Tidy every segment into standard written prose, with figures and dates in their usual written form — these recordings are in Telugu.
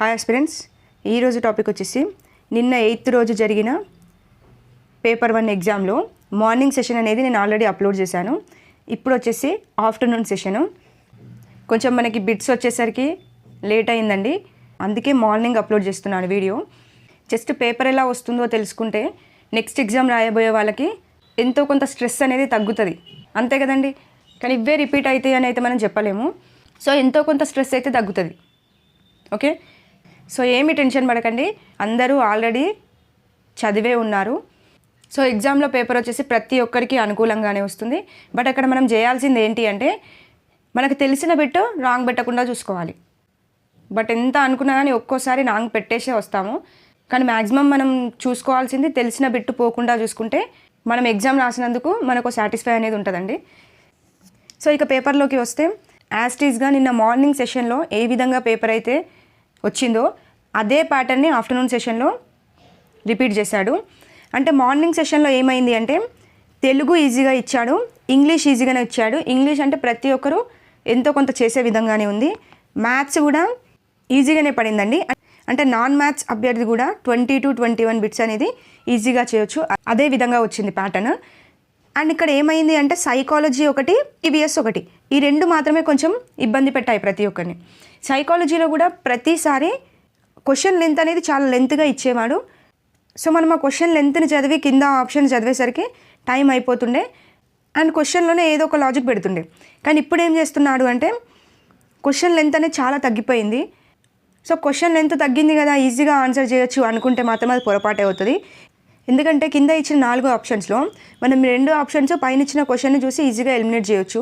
హాయ్ ఆస్పిరెంట్స్, ఈరోజు టాపిక్ వచ్చేసి నిన్న 8th రోజు జరిగిన పేపర్ 1 ఎగ్జామ్లో మార్నింగ్ సెషన్ అనేది నేను ఆల్రెడీ అప్లోడ్ చేశాను. ఇప్పుడు వచ్చేసి ఆఫ్టర్నూన్ సెషను. కొంచెం మనకి బిట్స్ వచ్చేసరికి లేట్ అయిందండి, అందుకే మార్నింగ్ అప్లోడ్ చేస్తున్నాను వీడియో. జస్ట్ పేపర్ ఎలా వస్తుందో తెలుసుకుంటే నెక్స్ట్ ఎగ్జామ్ రాయబోయే వాళ్ళకి ఎంతో కొంత స్ట్రెస్ అనేది తగ్గుతుంది, అంతే కదండి. కానీ ఇవే రిపీట్ అవుతాయి అని అయితే మనం చెప్పలేము. సో ఎంతో కొంత స్ట్రెస్ అయితే తగ్గుతుంది. ఓకే, సో ఏమి టెన్షన్ పడకండి, అందరూ ఆల్రెడీ చదివే ఉన్నారు. సో ఎగ్జామ్లో పేపర్ వచ్చేసి ప్రతి ఒక్కరికి అనుకూలంగానే వస్తుంది. బట్ అక్కడ మనం చేయాల్సింది ఏంటి అంటే మనకు తెలిసిన బిట్ రాంగ్ పెట్టకుండా చూసుకోవాలి. బట్ ఎంత అనుకున్నా కానీ ఒక్కోసారి రాంగ్ పెట్టేసే వస్తాము. కానీ మ్యాక్సిమం మనం చూసుకోవాల్సింది తెలిసిన బిట్ పోకుండా చూసుకుంటే మనం ఎగ్జామ్ రాసినందుకు మనకు సాటిస్ఫై అనేది ఉంటుందండి. సో ఇక పేపర్లోకి వస్తే యాస్టీస్గా నిన్న మార్నింగ్ సెషన్లో ఏ విధంగా పేపర్ అయితే వచ్చిందో అదే ప్యాటర్న్ని ఆఫ్టర్నూన్ సెషన్లో రిపీట్ చేశాడు. అంటే మార్నింగ్ సెషన్లో ఏమైంది అంటే తెలుగు ఈజీగా ఇచ్చాడు, ఇంగ్లీష్ ఈజీగానే ఇచ్చాడు. ఇంగ్లీష్ అంటే ప్రతి ఒక్కరు ఎంతో కొంత చేసే విధంగానే ఉంది. మ్యాథ్స్ కూడా ఈజీగానే పడిందండి. అంటే నాన్ మ్యాథ్స్ అభ్యర్థి కూడా 20 to 21 బిట్స్ అనేది ఈజీగా చేయొచ్చు, అదే విధంగా వచ్చింది ప్యాటర్న్. అండ్ ఇక్కడ ఏమైంది అంటే సైకాలజీ ఒకటి, ఈవీఎస్ ఒకటి, ఈ రెండు మాత్రమే కొంచెం ఇబ్బంది పెట్టాయి ప్రతి ఒక్కరిని. సైకాలజీలో కూడా ప్రతిసారి క్వశ్చన్ లెంత్ అనేది చాలా లెంత్గా ఇచ్చేవాడు. సో మనం ఆ క్వశ్చన్ లెంత్ని చదివి కింద ఆప్షన్ చదివేసరికి టైం అయిపోతుండే అండ్ క్వశ్చన్లోనే ఏదో ఒక లాజిక్ పెడుతుండే. కానీ ఇప్పుడు ఏం చేస్తున్నాడు అంటే క్వశ్చన్ లెంత్ అనేది చాలా తగ్గిపోయింది. సో క్వశ్చన్ లెంత్ తగ్గింది కదా, ఈజీగా ఆన్సర్ చేయొచ్చు అనుకుంటే మాత్రం అది పొరపాటే అవుతుంది. ఎందుకంటే కింద ఇచ్చిన 4 ఆప్షన్స్లో మనం 2 ఆప్షన్స్ పైన ఇచ్చిన క్వశ్చన్ని చూసి ఈజీగా ఎలిమినేట్ చేయొచ్చు.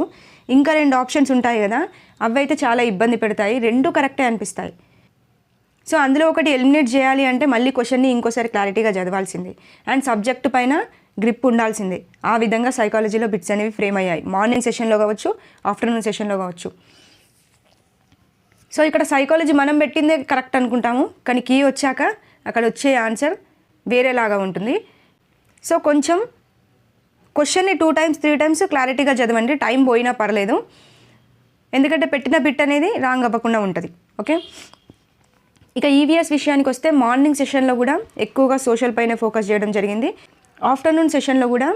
ఇంకా 2 ఆప్షన్స్ ఉంటాయి కదా, అవి అయితే చాలా ఇబ్బంది పెడతాయి, 2 కరెక్టే అనిపిస్తాయి. సో అందులో ఒకటి ఎలిమినేట్ చేయాలి అంటే మళ్ళీ క్వశ్చన్ని ఇంకోసారి క్లారిటీగా చదవాల్సింది అండ్ సబ్జెక్ట్ పైన గ్రిప్ ఉండాల్సిందే. ఆ విధంగా సైకాలజీలో బిట్స్ అనేవి ఫ్రేమ్ అయ్యాయి, మార్నింగ్ సెషన్లో కావచ్చు, ఆఫ్టర్నూన్ సెషన్లో కావచ్చు. సో ఇక్కడ సైకాలజీ మనం పెట్టిందే కరెక్ట్ అనుకుంటాము, కానీ కీ వచ్చాక అక్కడ వచ్చే ఆన్సర్ వేరేలాగా ఉంటుంది. సో కొంచెం క్వశ్చన్ని 2 times 3 times క్లారిటీగా చదవండి, టైం పోయినా పర్లేదు, ఎందుకంటే పెట్టిన బిట్ అనేది రాంగ్ అవ్వకుండా ఉంటుంది. ఓకే, ఇక ఈవీఎస్ విషయానికి వస్తే మార్నింగ్ సెషన్లో కూడా ఎక్కువగా సోషల్ పైనే ఫోకస్ చేయడం జరిగింది. ఆఫ్టర్నూన్ సెషన్లో కూడా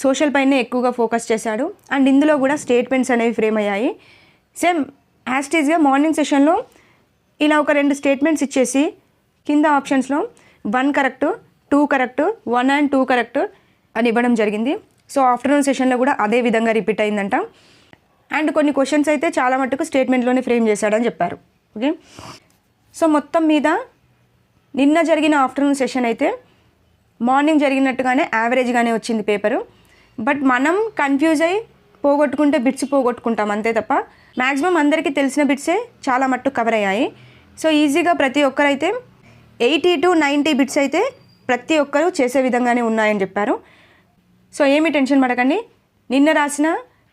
సోషల్ పైనే ఎక్కువగా ఫోకస్ చేశాడు అండ్ ఇందులో కూడా స్టేట్మెంట్స్ అనేవి ఫ్రేమ్ అయ్యాయి. సేమ్ యాస్టీస్గా మార్నింగ్ సెషన్లో ఇలా ఒక 2 స్టేట్మెంట్స్ ఇచ్చేసి కింద ఆప్షన్స్లో 1 కరెక్ట్, 2 కరెక్ట్, 1 and 2 కరెక్ట్ అని ఇవ్వడం జరిగింది. సో ఆఫ్టర్నూన్ సెషన్లో కూడా అదే విధంగా రిపీట్ అయిందంట. అండ్ కొన్ని క్వశ్చన్స్ అయితే చాలా మట్టుకు స్టేట్మెంట్లోనే ఫ్రేమ్ చేశాడని చెప్పారు. ఓకే, సో మొత్తం మీద నిన్న జరిగిన ఆఫ్టర్నూన్ సెషన్ అయితే మార్నింగ్ జరిగినట్టుగానే యావరేజ్గానే వచ్చింది పేపరు. బట్ మనం కన్ఫ్యూజ్ అయ్యి పోగొట్టుకుంటే బిట్స్ పోగొట్టుకుంటాం అంతే తప్ప మ్యాక్సిమం అందరికీ తెలిసిన బిట్సే చాలా మట్టుకు కవర్ అయ్యాయి. సో ఈజీగా ప్రతి ఒక్కరైతే 80 to 90 బిట్స్ అయితే ప్రతి ఒక్కరూ చేసే విధంగానే ఉన్నాయని చెప్పారు. సో ఏమీ టెన్షన్ పడకండి, నిన్న రాసిన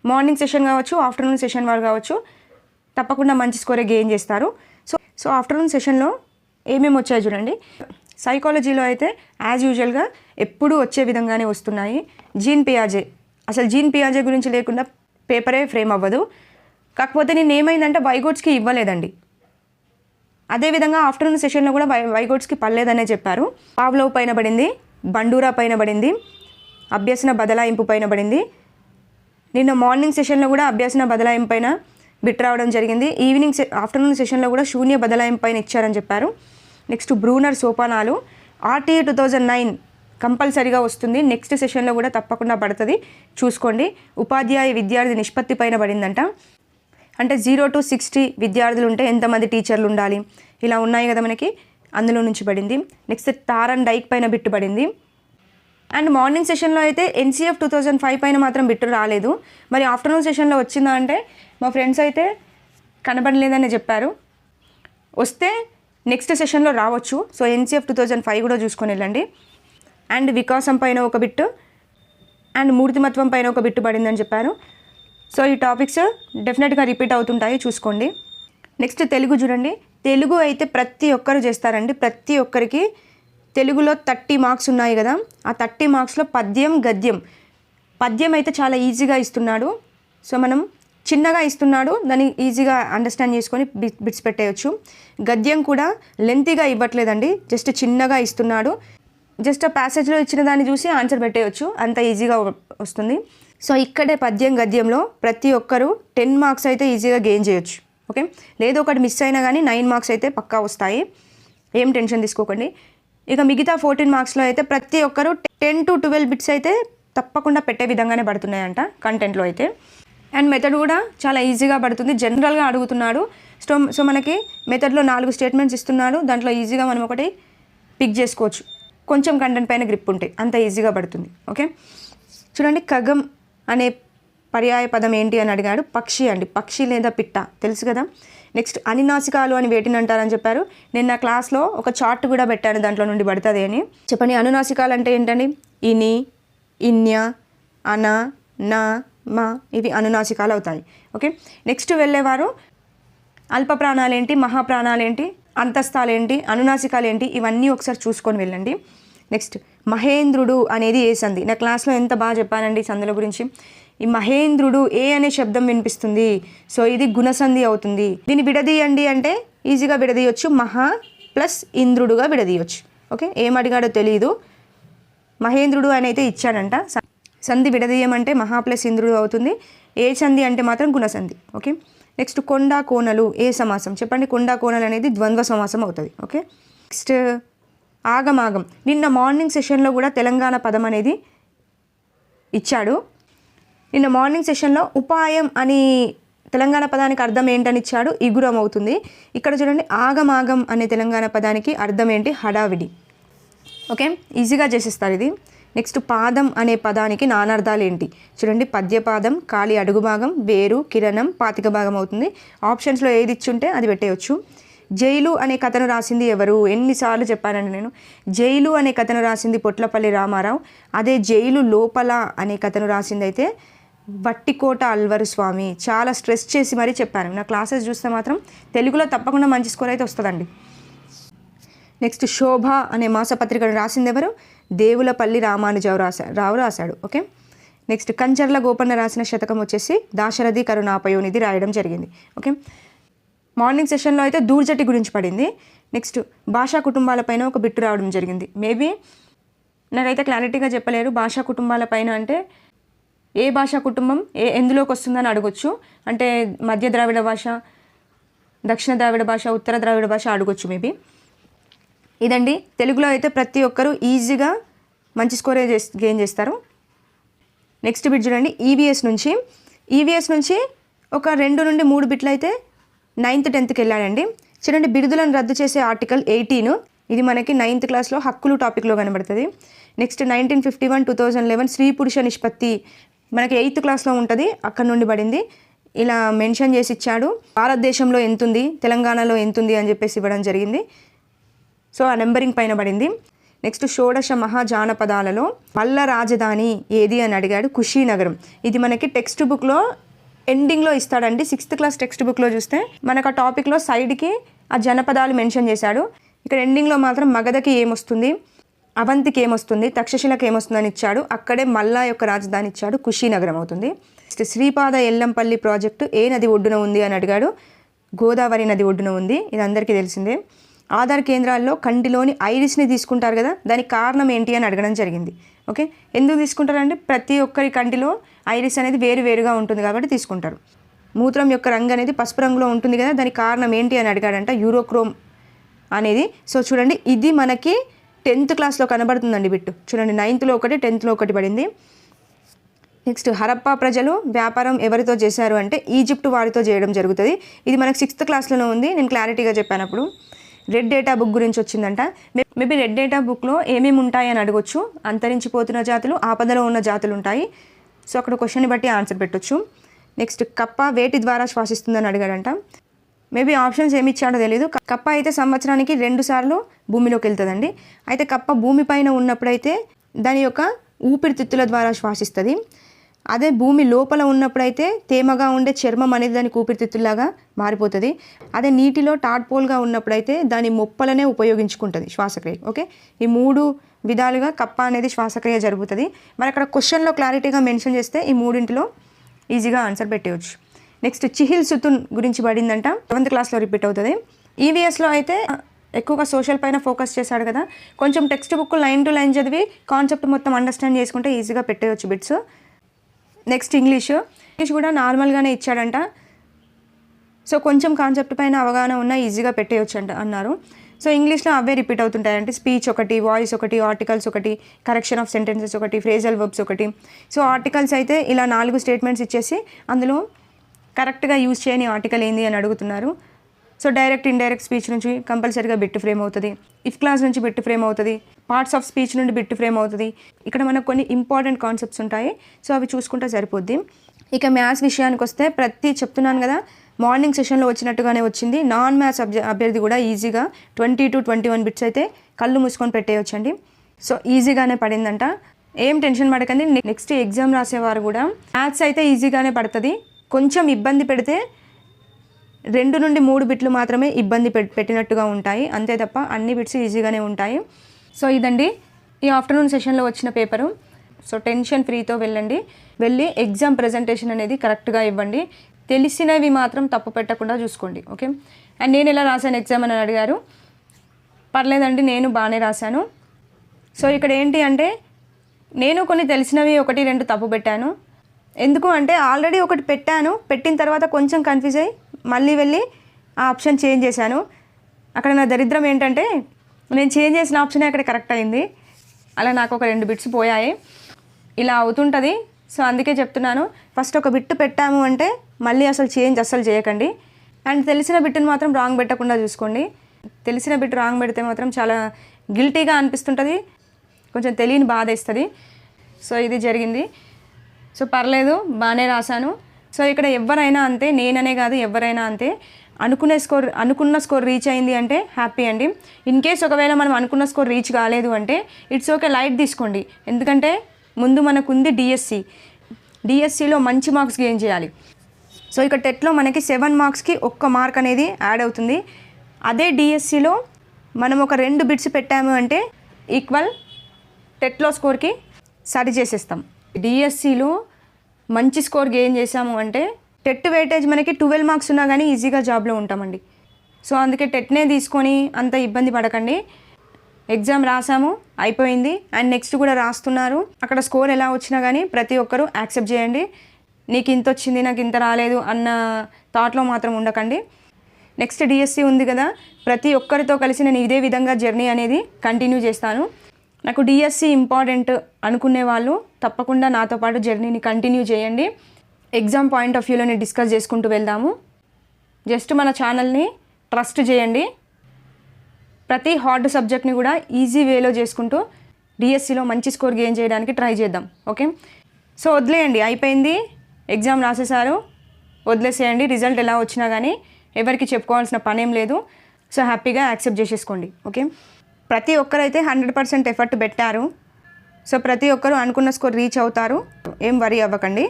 మార్నింగ్ సెషన్ కావచ్చు, ఆఫ్టర్నూన్ సెషన్ వాళ్ళు కావచ్చు, తప్పకుండా మంచి స్కోరే గెయిన్ చేస్తారు. సో ఆఫ్టర్నూన్ సెషన్లో ఏమేమి వచ్చాయి చూడండి. సైకాలజీలో అయితే యాజ్ యూజువల్గా ఎప్పుడూ వచ్చే విధంగానే వస్తున్నాయి. జీన్ పియాజే, అసలు జీన్ పియాజే గురించి లేకుండా పేపరే ఫ్రేమ్ అవ్వదు. కాకపోతే నేను ఏమైందంటే వైగోట్స్కి ఇవ్వలేదండి. అదేవిధంగా ఆఫ్టర్నూన్ సెషన్లో కూడా వైగోట్స్కి పర్లేదనే చెప్పారు. పావ్లోవ్ పైన పడింది, బండూరా పైన పడింది, అభ్యసన బదలాయింపు పైన పడింది. నిన్న మార్నింగ్ సెషన్లో కూడా అభ్యసన బదలాయింపు పైన బిట్ రావడం జరిగింది. ఆఫ్టర్నూన్ సెషన్లో కూడా శూన్య బదలాయింపు పైన ఇచ్చారని చెప్పారు. నెక్స్ట్ బ్రూనర్ సోపానాలు RTE 2009 కంపల్సరీగా వస్తుంది, నెక్స్ట్ సెషన్లో కూడా తప్పకుండా పడుతుంది, చూసుకోండి. ఉపాధ్యాయ విద్యార్థి నిష్పత్తి పైన పడిందంట. అంటే 0 to 60 విద్యార్థులు ఉంటే ఎంతమంది టీచర్లు ఉండాలి, ఇలా ఉన్నాయి కదా మనకి, అందులో నుంచి పడింది. నెక్స్ట్ తారన్ డైక్ పైన బిట్టు పడింది. అండ్ మార్నింగ్ సెషన్లో అయితే NCF 2005 పైన మాత్రం బిట్టు రాలేదు. మరి ఆఫ్టర్నూన్ సెషన్లో వచ్చిందా అంటే మా ఫ్రెండ్స్ అయితే కనబడలేదని చెప్పారు. వస్తే నెక్స్ట్ సెషన్లో రావచ్చు. సో NCF 2005 కూడా చూసుకొని వెళ్ళండి. అండ్ వికాసం పైన ఒక బిట్టు అండ్ మూర్తిమత్వం పైన ఒక బిట్టు పడిందని చెప్పారు. సో ఈ టాపిక్స్ డెఫినెట్గా రిపీట్ అవుతుంటాయి, చూసుకోండి. నెక్స్ట్ తెలుగు చూడండి. తెలుగు అయితే ప్రతి ఒక్కరు చేస్తారండి. ప్రతి ఒక్కరికి తెలుగులో 30 మార్క్స్ ఉన్నాయి కదా, ఆ 30 మార్క్స్లో పద్యం, గద్యం. పద్యం అయితే చాలా ఈజీగా ఇస్తున్నాడు. సో మనం చిన్నగా ఇస్తున్నాడు, దాన్ని ఈజీగా అండర్స్టాండ్ చేసుకొని బిట్స్ పెట్టేయచ్చు. గద్యం కూడా లెంతీగా ఇవ్వట్లేదండి, జస్ట్ చిన్నగా ఇస్తున్నాడు. జస్ట్ ఆ ప్యాసేజ్లో ఇచ్చిన దాన్ని చూసి ఆన్సర్ పెట్టేయచ్చు, అంత ఈజీగా వస్తుంది. సో ఇక్కడే పద్యం గద్యంలో ప్రతి ఒక్కరూ 10 మార్క్స్ అయితే ఈజీగా గెయిన్ చేయొచ్చు. ఓకే, లేదు ఒకటి మిస్ అయినా కానీ 9 మార్క్స్ అయితే పక్కా వస్తాయి, ఏం టెన్షన్ తీసుకోకండి. ఇక మిగతా 14 మార్క్స్లో అయితే ప్రతి ఒక్కరూ 10 to 12 బిట్స్ అయితే తప్పకుండా పెట్టే విధంగానే పడుతున్నాయంట కంటెంట్లో అయితే. అండ్ మెథడ్ కూడా చాలా ఈజీగా పడుతుంది, జనరల్గా అడుగుతున్నాడు. సో మనకి మెథడ్లో 4 స్టేట్మెంట్స్ ఇస్తున్నాడు, దాంట్లో ఈజీగా మనం ఒకటి పిక్ చేసుకోవచ్చు, కొంచెం కంటెంట్ పైన గ్రిప్ ఉంటే అంత ఈజీగా పడుతుంది. ఓకే, చూడండి ఖగం అనే పర్యాయ పదం ఏంటి అని అడిగాడు. పక్షి అండి, పక్షి లేదా పిట్ట తెలుసు కదా. నెక్స్ట్ అనునాసికాలు అని వేటిని అంటారని చెప్పారు. నేను నా క్లాస్లో ఒక చార్ట్ కూడా పెట్టాను, దాంట్లో నుండి పడుతుంది అని. చెప్పండి, అనునాసికాలు అంటే ఏంటండి? ఇని, ఇన్య, అన, నా, మా, ఇవి అనునాసికాలు అవుతాయి. ఓకే, నెక్స్ట్ వెళ్ళేవారు అల్ప ప్రాణాలేంటి, మహాప్రాణాలేంటి, అంతస్తాలేంటి, అనునాసికాలు ఏంటి, ఇవన్నీ ఒకసారి చూసుకొని వెళ్ళండి. నెక్స్ట్ మహేంద్రుడు అనేది ఏ సంధి? నా క్లాస్లో ఎంత బాగా చెప్పానండి సంధుల గురించి. ఈ మహేంద్రుడు ఏ అనే శబ్దం వినిపిస్తుంది, సో ఇది గుణసంధి అవుతుంది. దీన్ని విడదీయండి అంటే ఈజీగా విడదీయొచ్చు, మహా ప్లస్ ఇంద్రుడుగా విడదీయొచ్చు. ఓకే, ఏం అడిగాడో తెలియదు, మహేంద్రుడు అని అయితే ఇచ్చాడంట. సంధి విడదీయమంటే మహా ప్లస్ ఇంద్రుడు అవుతుంది, ఏ సంధి అంటే మాత్రం గుణసంధి. ఓకే, నెక్స్ట్ కొండ కోనలు ఏ సమాసం? చెప్పండి, కొండ కోనలు అనేది ద్వంద్వ సమాసం అవుతుంది. ఓకే, నెక్స్ట్ ఆగమాగం. నిన్న మార్నింగ్ సెషన్లో కూడా తెలంగాణ పదం అనేది ఇచ్చాడు. నిన్న మార్నింగ్ సెషన్లో ఉపాయం అని తెలంగాణ పదానికి అర్థం ఏంటని ఇచ్చాడు, ఇగురం అవుతుంది. ఇక్కడ చూడండి ఆగమాగం అనే తెలంగాణ పదానికి అర్థం ఏంటి? హడావిడి. ఓకే, ఈజీగా చేసేస్తారు ఇది. నెక్స్ట్ పాదం అనే పదానికి నానార్థాలు ఏంటి? చూడండి, పద్యపాదం, ఖాళీ అడుగు భాగం, వేరు, కిరణం, పాతిక భాగం అవుతుంది. ఆప్షన్స్లో ఏది ఇచ్చుంటే అది పెట్టేయచ్చు. జైలు అనే కథను రాసింది ఎవరు? ఎన్నిసార్లు చెప్పానండి నేను. జైలు అనే కథను రాసింది పొట్లపల్లి రామారావు. అదే జైలు లోపల అనే కథను రాసింది అయితే వట్టికోట అల్వరు స్వామి. చాలా స్ట్రెస్ చేసి మరీ చెప్పాను, నా క్లాసెస్ చూస్తే మాత్రం తెలుగులో తప్పకుండా మంచి స్కోర్ అయితే వస్తుందండి. నెక్స్ట్ శోభ అనే మాసపత్రికను రాసింది ఎవరు? దేవులపల్లి రామానుజరావు రాశాడు. ఓకే, నెక్స్ట్ కంచర్ల గోపన్న రాసిన శతకం వచ్చేసి దాశరథి కరుణాపయోనిధి రాయడం జరిగింది. ఓకే, మార్నింగ్ సెషన్లో అయితే దూర్జటి గురించి పడింది. నెక్స్ట్ భాషా కుటుంబాలపైన ఒక బిట్టు రావడం జరిగింది. మేబీ నాకైతే క్లారిటీగా చెప్పలేరు భాషా కుటుంబాలపైన అంటే ఏ భాషా కుటుంబం ఎందులోకి వస్తుందని అడగొచ్చు. అంటే మధ్య ద్రావిడ భాష, దక్షిణ ద్రావిడ భాష, ఉత్తర ద్రావిడ భాష అడగొచ్చు మేబీ. ఇదండి, తెలుగులో అయితే ప్రతి ఒక్కరూ ఈజీగా మంచి స్కోరే గెయిన్ చేస్తారు. నెక్స్ట్ బిట్ చూడండి, ఈవీఎస్ నుంచి ఒక 2 నుండి 3 బిట్లు అయితే 9th 10th వెళ్ళాడండి. చూడండి, బిరుదులను రద్దు చేసే ఆర్టికల్ 18, ఇది మనకి 9th క్లాస్లో హక్కులు టాపిక్లో కనబడుతుంది. నెక్స్ట్ 1951 2011 స్త్రీ పురుష నిష్పత్తి మనకి 8th క్లాస్లో ఉంటుంది, అక్కడ నుండి పడింది. ఇలా మెన్షన్ చేసి ఇచ్చాడు, భారతదేశంలో ఎంతుంది, తెలంగాణలో ఎంతుంది అని చెప్పేసి ఇవ్వడం జరిగింది. సో ఆ నెంబరింగ్ పైన పడింది. నెక్స్ట్ షోడశ మహాజానపదాలలో పల్ల రాజధాని ఏది అని అడిగాడు. కుషీనగరం. ఇది మనకి టెక్స్ట్ బుక్లో ఎండింగ్లో ఇస్తాడండి. 6th క్లాస్ టెక్స్ట్ బుక్లో చూస్తే మనకు ఆ టాపిక్లో సైడ్కి ఆ జనపదాలు మెన్షన్ చేశాడు. ఇక్కడ ఎండింగ్లో మాత్రం మగధకి ఏమొస్తుంది, అవంతికి ఏమొస్తుంది, తక్షశిలకు ఏమొస్తుందని ఇచ్చాడు. అక్కడే మల్లా యొక్క రాజధాని ఇచ్చాడు, కుషీనగరం అవుతుంది. నెక్స్ట్ శ్రీపాద ఎల్లంపల్లి ప్రాజెక్టు ఏ నది ఒడ్డున ఉంది అని అడిగాడు. గోదావరి నది ఒడ్డున ఉంది, ఇది అందరికీ తెలిసిందే. ఆధార్ కేంద్రాల్లో కంటిలోని ఐరిస్ని తీసుకుంటారు కదా, దానికి కారణం ఏంటి అని అడగడం జరిగింది. ఓకే, ఎందుకు తీసుకుంటారంటే ప్రతి ఒక్కరి కంటిలో ఐరిస్ అనేది వేరుగా ఉంటుంది కాబట్టి తీసుకుంటారు. మూత్రం యొక్క రంగు అనేది పసుపు రంగులో ఉంటుంది కదా, దానికి కారణం ఏంటి అని అడిగాడంట, యూరోక్రోమ్ అనేది. సో చూడండి, ఇది మనకి 10th క్లాస్లో కనబడుతుందండి బిట్టు. చూడండి, 9thలో ఒకటి 10thలో ఒకటి పడింది. నెక్స్ట్ హరప్పా ప్రజలు వ్యాపారం ఎవరితో చేశారు అంటే ఈజిప్ట్ వారితో చేయడం జరుగుతుంది. ఇది మనకు 6th క్లాస్లోనే ఉంది, నేను క్లారిటీగా చెప్పాను అప్పుడు. రెడ్ డేటా బుక్ గురించి వచ్చిందంట. మేబీ రెడ్ డేటా బుక్లో ఏమేమి ఉంటాయి అని అడగొచ్చు. అంతరించిపోతున్న జాతులు, ఆపదలో ఉన్న జాతులు ఉంటాయి. సో అక్కడ క్వశ్చన్ని బట్టి ఆన్సర్ పెట్టొచ్చు. నెక్స్ట్ కప్ప వేటి ద్వారా శ్వాసిస్తుందని అడిగాడంట. మేబీ ఆప్షన్స్ ఏమి ఇచ్చాడో తెలియదు. కప్ప అయితే సంవత్సరానికి 2 సార్లు భూమిలోకి వెళ్తుందండి. అయితే కప్ప భూమిపైన ఉన్నప్పుడైతే దాని యొక్క ఊపిరితిత్తుల ద్వారా శ్వాసిస్తుంది. అదే భూమి లోపల ఉన్నప్పుడైతే తేమగా ఉండే చర్మం అనేది దానికి ఊపిరితిత్తులాగా మారిపోతుంది. అదే నీటిలో టాడ్పోల్గా ఉన్నప్పుడైతే దాని మొప్పలనే ఉపయోగించుకుంటుంది శ్వాసక్రియ. ఓకే, ఈ 3 విధాలుగా కప్ప అనేది శ్వాసక్రియ జరుగుతుంది. మరి అక్కడ క్వశ్చన్లో క్లారిటీగా మెన్షన్ చేస్తే ఈ 3 ఈజీగా ఆన్సర్ పెట్టవచ్చు. నెక్స్ట్ చిహిల్ సుతున్ గురించి పడిందంట, 7th క్లాస్లో రిపీట్ అవుతుంది. ఈవీఎస్లో అయితే ఎక్కువగా సోషల్ పైన ఫోకస్ చేశాడు కదా, కొంచెం text book line to line చదివి కాన్సెప్ట్ మొత్తం అండర్స్టాండ్ చేసుకుంటే ఈజీగా పెట్టేయచ్చు బిట్స్. నెక్స్ట్ ఇంగ్లీష్ కూడా నార్మల్గానే ఇచ్చాడంట. సో కొంచెం కాన్సెప్ట్ పైన అవగాహన ఉన్న ఈజీగా పెట్టేయచ్చు అన్నారు. సో ఇంగ్లీష్లో అవే రిపీట్ అవుతుంటాయంటే స్పీచ్ ఒకటి, వాయిస్ ఒకటి, ఆర్టికల్స్ ఒకటి, కరెక్షన్ ఆఫ్ సెంటెన్సెస్ ఒకటి, ఫ్రేజల్ వర్బ్స్ ఒకటి. సో ఆర్టికల్స్ అయితే ఇలా 4 స్టేట్మెంట్స్ ఇచ్చేసి అందులో కరెక్ట్గా యూజ్ చేయని ఆర్టికల్ ఏంది అని అడుగుతున్నారు. సో డైరెక్ట్ ఇండైరెక్ట్ స్పీచ్ నుంచి కంపల్సరీగా బిట్ ఫ్రేమ్ అవుతుంది, ఇఫ్ క్లాస్ నుంచి బిట్ ఫ్రేమ్ అవుతుంది, పార్ట్స్ ఆఫ్ స్పీచ్ నుండి బిట్ ఫ్రేమ్ అవుతుంది. ఇక్కడ మనకు కొన్ని ఇంపార్టెంట్ కాన్సెప్ట్స్ ఉంటాయి, సో అవి చూసుకుంటే సరిపోద్ది. ఇక మ్యాథ్స్ విషయానికి వస్తే చెప్తున్నాను కదా, మార్నింగ్ సెషన్లో వచ్చినట్టుగానే వచ్చింది. నాన్ మ్యాథ్స్ అభ్యర్థి కూడా ఈజీగా 20 to 21 బిట్స్ అయితే కళ్ళు మూసుకొని పెట్టేయొచ్చండి. సో ఈజీగానే పడిందంట, ఏం టెన్షన్ పడకండి. నెక్స్ట్ ఎగ్జామ్ రాసేవారు కూడా మ్యాథ్స్ అయితే ఈజీగానే పడుతుంది. కొంచెం ఇబ్బంది పెడితే 2 నుండి 3 బిట్లు మాత్రమే ఇబ్బంది పెట్టినట్టుగా ఉంటాయి, అంతే తప్ప అన్ని బిట్స్ ఈజీగానే ఉంటాయి. సో ఇదండి ఈ ఆఫ్టర్నూన్ సెషన్లో వచ్చిన పేపరు. సో టెన్షన్ ఫ్రీతో వెళ్ళి ఎగ్జామ్ ప్రజెంటేషన్ అనేది కరెక్ట్గా ఇవ్వండి. తెలిసినవి మాత్రం తప్పు పెట్టకుండా చూసుకోండి. ఓకే. అండ్ నేను ఎలా రాశాను ఎగ్జామ్ అని అడిగారు. పర్లేదండి, నేను బాగానే రాశాను. సో ఇక్కడ ఏంటి అంటే నేను కొన్ని తెలిసినవి 1-2 తప్పు పెట్టాను. ఎందుకు అంటే ఆల్రెడీ ఒకటి పెట్టిన తర్వాత కొంచెం కన్ఫ్యూజ్ అయ్యి మళ్ళీ వెళ్ళి ఆ ఆప్షన్ చేంజ్ చేశాను. అక్కడ నా దరిద్రం ఏంటంటే నేను చేంజ్ చేసిన ఆప్షనే అక్కడ కరెక్ట్ అయింది. అలా నాకు ఒక 2 బిట్స్ పోయాయి. ఇలా అవుతుంటుంది. సో అందుకే చెప్తున్నాను, ఫస్ట్ ఒక బిట్ పెట్టాము అంటే మళ్ళీ చేంజ్ అస్సలు చేయకండి. అండ్ తెలిసిన బిట్టును మాత్రం రాంగ్ పెట్టకుండా చూసుకోండి. తెలిసిన బిట్ రాంగ్ పెడితే మాత్రం చాలా గిల్టీగా అనిపిస్తుంటుంది, కొంచెం తెలియని బాధ ఇస్తుంది. సో ఇది జరిగింది. సో పర్లేదు, బాగానే రాశాను. సో ఇక్కడ ఎవరైనా అంతే, నేననే కాదు ఎవరైనా అంతే, అనుకున్న స్కోర్ రీచ్ అయింది అంటే హ్యాపీ అండి. ఇన్ కేస్ ఒకవేళ మనం అనుకున్న స్కోర్ రీచ్ కాలేదు అంటే ఇట్స్ ఓకే, లైట్ తీసుకోండి. ఎందుకంటే ముందు మనకుంది డిఎస్సిలో మంచి మార్క్స్ గెయిన్ చేయాలి. సో ఇక్కడ టెట్లో మనకి 7 మార్క్స్కి 1 మార్క్ అనేది యాడ్ అవుతుంది. అదే డిఎస్సిలో మనం ఒక 2 బిట్స్ పెట్టాము అంటే ఈక్వల్ టెట్లో స్కోర్కి సరి చేసేస్తాం. డిఎస్సిలో మంచి స్కోర్ గెయిన్ చేసాము అంటే టెట్ వెయిటేజ్ మనకి 12 మార్క్స్ ఉన్నా కానీ ఈజీగా జాబ్లో ఉంటామండి. సో అందుకే టెట్నే తీసుకొని అంత ఇబ్బంది పడకండి. ఎగ్జామ్ రాసాము, అయిపోయింది. అండ్ నెక్స్ట్ కూడా రాస్తున్నారు, అక్కడ స్కోర్ ఎలా వచ్చినా కానీ ప్రతి ఒక్కరూ యాక్సెప్ట్ చేయండి. నీకు ఇంత వచ్చింది, నాకు ఇంత రాలేదు అన్న థాట్లో మాత్రం ఉండకండి. నెక్స్ట్ డిఎస్సి ఉంది కదా, ప్రతి ఒక్కరితో కలిసి నేను ఇదే విధంగా జర్నీ అనేది కంటిన్యూ చేస్తాను. నాకు డిఎస్సి ఇంపార్టెంట్ అనుకునే వాళ్ళు తప్పకుండా నాతో పాటు జర్నీని కంటిన్యూ చేయండి. ఎగ్జామ్ పాయింట్ ఆఫ్ వ్యూలోని డిస్కస్ చేసుకుంటూ వెళ్దాము. జస్ట్ మన ఛానల్ని ట్రస్ట్ చేయండి. ప్రతి హార్డ్ సబ్జెక్ట్ని కూడా ఈజీ వేలో చేసుకుంటూ డిఎస్సిలో మంచి స్కోర్ గెయిన్ చేయడానికి ట్రై చేద్దాం. ఓకే. సో వదిలేయండి, అయిపోయింది, ఎగ్జామ్ రాసేసారు, వదిలేసేయండి. రిజల్ట్ ఎలా వచ్చినా కానీ ఎవరికి చెప్పుకోవాల్సిన పనేం లేదు. సో హ్యాపీగా యాక్సెప్ట్ చేసేసుకోండి. ఓకే. ప్రతి ఒక్కరైతే 100% ఎఫర్ట్ పెట్టారు. సో ప్రతి ఒక్కరు అనుకున్న స్కోర్ రీచ్ అవుతారు, ఏం వరీ అవ్వకండి.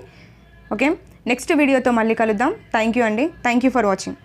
ఓకే. నెక్స్ట్ వీడియోతో మళ్ళీ కలుద్దాం. థ్యాంక్ యూ అండి. Thank you for watching.